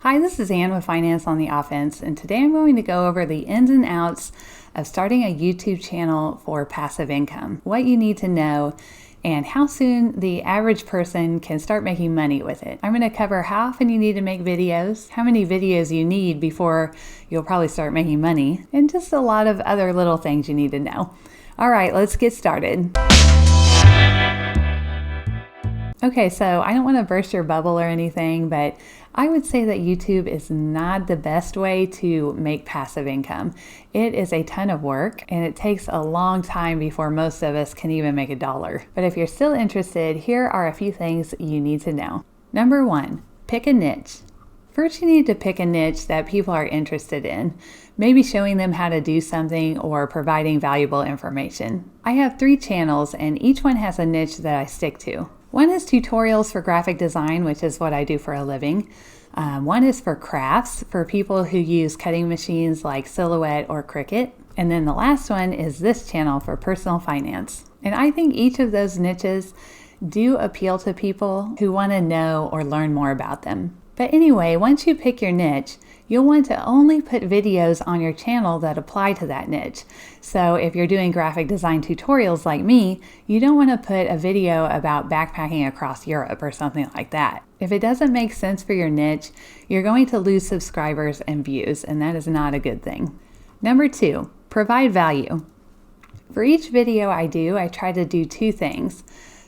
Hi, this is Ann with Finance on the Offense, and today I'm going to go over the ins and outs of starting a YouTube channel for passive income, what you need to know, and how soon the average person can start making money with it. I'm going to cover how often you need to make videos, how many videos you need before you'll probably start making money, and just a lot of other little things you need to know. All right, let's get started. Okay, so I don't want to burst your bubble or anything, but I would say that YouTube is not the best way to make passive income. It is a ton of work and it takes a long time before most of us can even make $1. But if you're still interested, here are a few things you need to know. Number one, pick a niche. First, you need to pick a niche that people are interested in, maybe showing them how to do something or providing valuable information. I have 3 channels and each one has a niche that I stick to. One is tutorials for graphic design, which is what I do for a living. One is for crafts, for people who use cutting machines like Silhouette or Cricut. And then the last one is this channel for personal finance. And I think each of those niches do appeal to people who want to know or learn more about them. But anyway, once you pick your niche, you'll want to only put videos on your channel that apply to that niche. So if you're doing graphic design tutorials like me, you don't want to put a video about backpacking across Europe or something like that. If it doesn't make sense for your niche, you're going to lose subscribers and views, and that is not a good thing. Number 2, provide value. For each video I do, I try to do 2 things.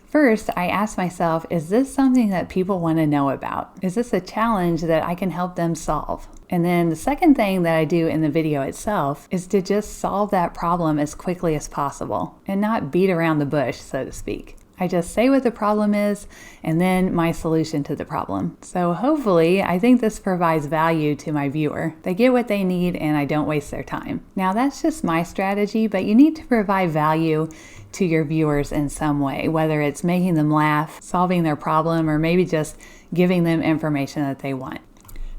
First, I ask myself, is this something that people want to know about? Is this a challenge that I can help them solve? And then the second thing that I do in the video itself is to just solve that problem as quickly as possible and not beat around the bush, so to speak. I just say what the problem is and then my solution to the problem. So hopefully, I think this provides value to my viewer. They get what they need and I don't waste their time. Now that's just my strategy, but you need to provide value to your viewers in some way, whether it's making them laugh, solving their problem, or maybe just giving them information that they want.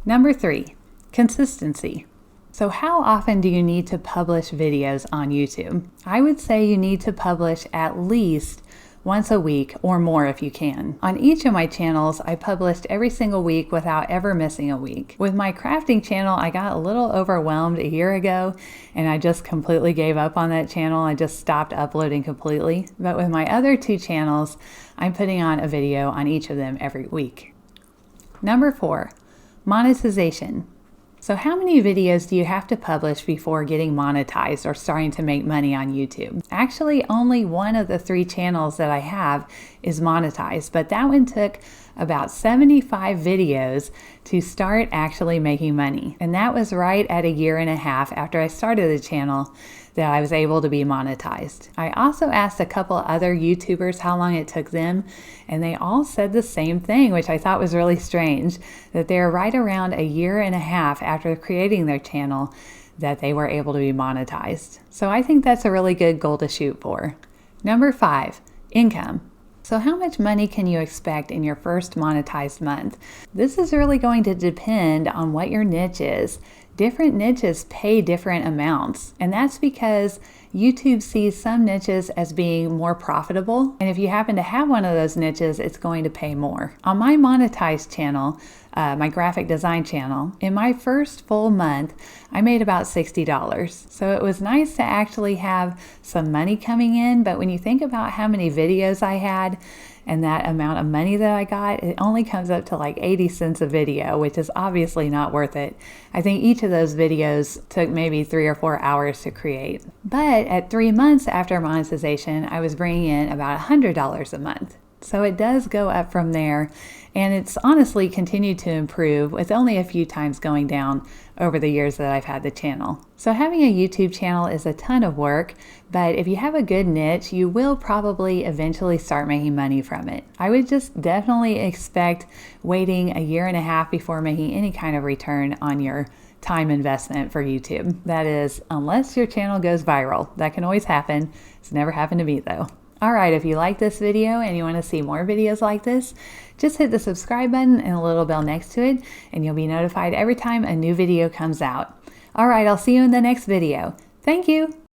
Number 3, consistency. So how often do you need to publish videos on YouTube? I would say you need to publish at least once a week or more if you can. On each of my channels, I published every single week without ever missing a week. With my crafting channel, I got a little overwhelmed a year ago and I just completely gave up on that channel. I just stopped uploading completely. But with my other 2 channels, I'm putting on a video on each of them every week. Number 4, monetization. So how many videos do you have to publish before getting monetized or starting to make money on YouTube? Actually, only one of the 3 channels that I have is monetized, but that one took about 75 videos to start actually making money. And that was right at 1.5 years after I started the channel that I was able to be monetized. I also asked a couple other YouTubers how long it took them, and they all said the same thing, which I thought was really strange, that they're right around 1.5 years after creating their channel that they were able to be monetized. So I think that's a really good goal to shoot for. Number 5, income. So how much money can you expect in your first monetized month? This is really going to depend on what your niche is. Different niches pay different amounts, and that's because YouTube sees some niches as being more profitable, and if you happen to have one of those niches, it's going to pay more. On my monetized channel, my graphic design channel, in my first full month, I made about $60. So it was nice to actually have some money coming in, but when you think about how many videos I had and that amount of money that I got, it only comes up to like 80 cents a video, which is obviously not worth it. I think each of those videos took maybe 3 or 4 hours to create. But at 3 months after monetization, I was bringing in about $100 a month. So it does go up from there, and it's honestly continued to improve with only a few times going down over the years that I've had the channel. So having a YouTube channel is a ton of work, but if you have a good niche, you will probably eventually start making money from it. I would just definitely expect waiting 1.5 years before making any kind of return on your time investment for YouTube. That is, unless your channel goes viral. That can always happen. It's never happened to me though. All right, if you like this video and you want to see more videos like this, just hit the subscribe button and the little bell next to it, and you'll be notified every time a new video comes out. All right, I'll see you in the next video. Thank you.